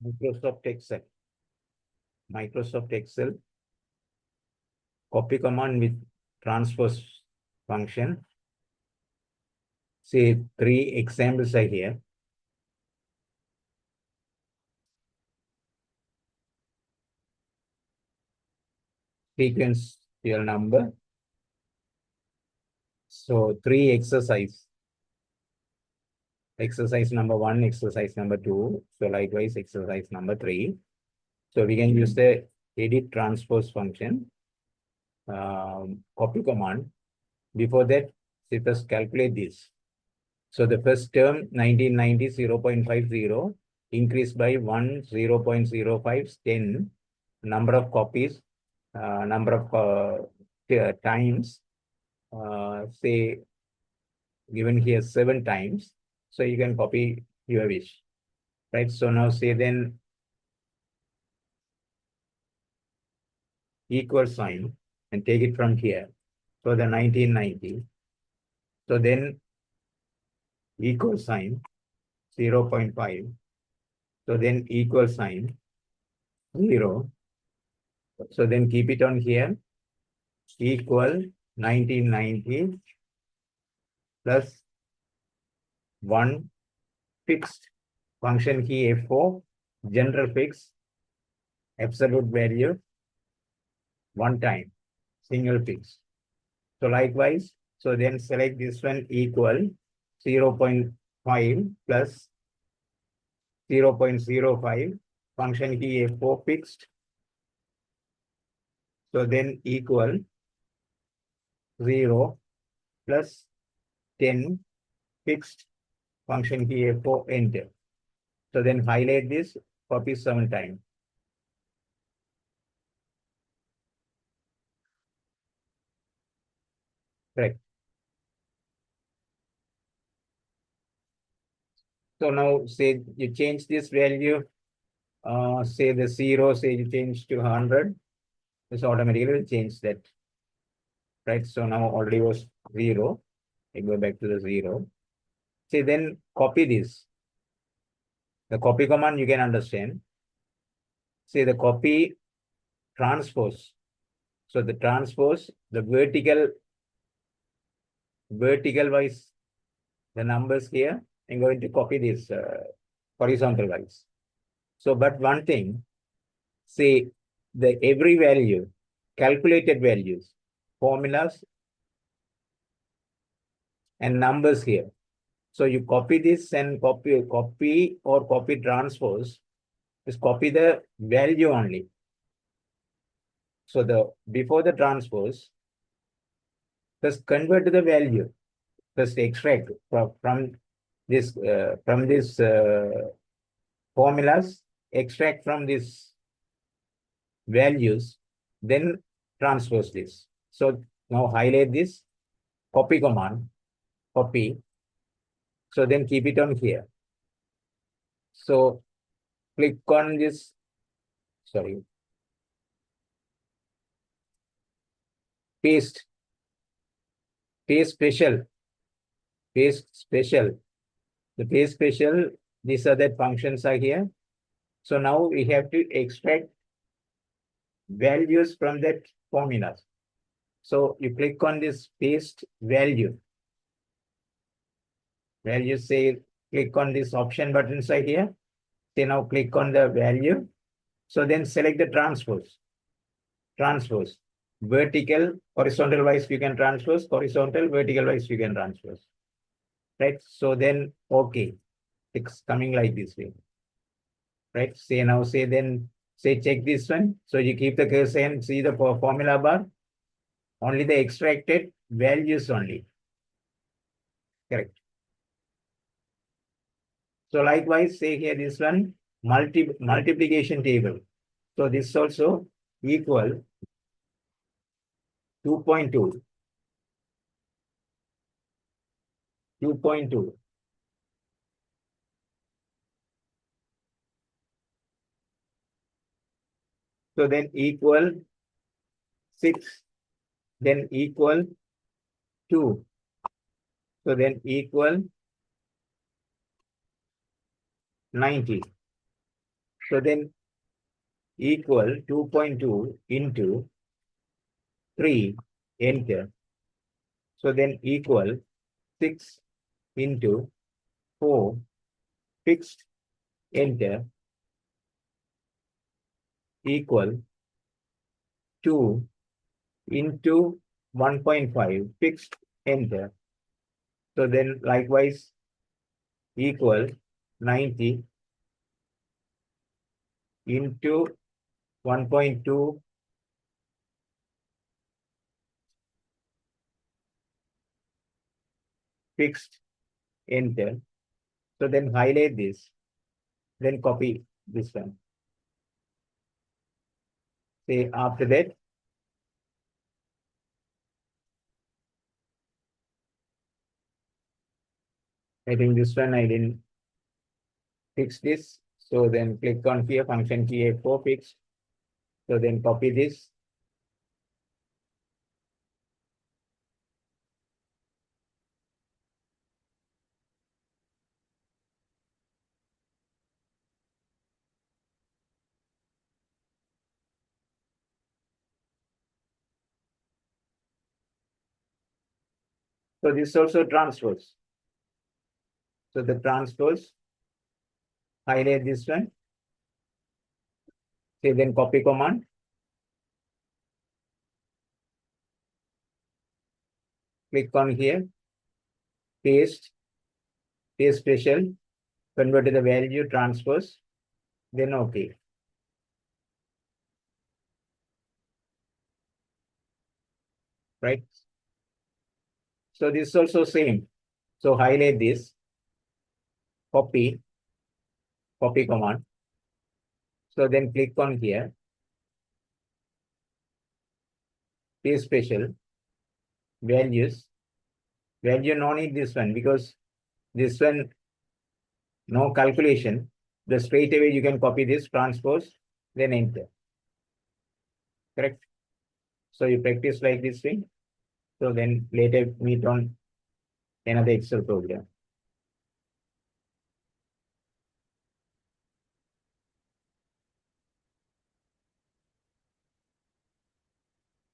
Microsoft Excel. Microsoft Excel. Copy command with transpose function. Say 3 examples are here. Sequential number. So 3 exercise. Exercise number 1, exercise number 2. So likewise, exercise number 3. So we can use the edit transpose function, copy command. Before that, let us calculate this. So the first term, 1990, 0.50, increased by 1, 0.05, 10. Number of copies, number of times, say, given here 7 times. So you can copy your wish, right? So now say then equal sign and take it from here. So the 1990. So then equal sign 0.5. So then equal sign 0. So then keep it on here. Equal 1990 plus 1 fixed function key F4, general fix, absolute value, 1 time, single fix. So likewise, so then select this one equal 0.5 plus 0.05, function key F4 fixed. So then equal 0 plus 10 fixed, function key F4 enter. So then highlight this, copy 7 times. Correct. So now say you change this value, say the 0, say you change to 100, this automatically will change that. Right. So now already was 0. I go back to the 0. Say then copy this. The copy command you can understand. Say the copy transpose. So the transpose, the vertical wise, the numbers here, I'm going to copy this horizontal wise. So, but one thing, say the every value, calculated values, formulas, and numbers here. So you copy this and copy or copy transpose, just copy the value only. So the before the transpose, just convert to the value, just extract from this formulas, extract from these values, then transpose this. So now highlight this, copy command, copy. So then keep it on here. So click on this, sorry, paste special, paste special. The paste special, these are the functions are here. So now we have to extract values from that formulas. So you click on this paste value. Value say, click on this option button side here. Say now click on the value. So then select the transpose. Transpose. Vertical, horizontal wise you can transpose, horizontal, vertical wise you can transpose. Right? So then, okay. It's coming like this way. Right? Say now, say then, say check this one. So you keep the cursor and see the formula bar. Only the extracted values only. Correct. So likewise, say here this one, multiplication table. So this also equal 2.2. 2.2. So then equal 6. Then equal 2. So then equal 90. So then equal 2.2 into 3, enter. So then equal 6 into 4, fixed, enter, equal 2 into 1.5, fixed, enter. So then likewise equal 90 into 1.2, fixed, enter. So then highlight this, then copy this one. Say after that, I think this one I didn't fix this. So then click on here, function key F4 fixed. So then copy this. So this also transpose. So the transpose, highlight this one. Say then copy command. Click on here, paste, paste special, convert to the value, transpose, then OK. Right? So this is also same. So highlight this, copy, copy command. So then click on here, paste special, values, value no need this one because this one no calculation. The straight away you can copy this, transpose, then enter. Correct? So you practice like this thing. So then later meet on another Excel program.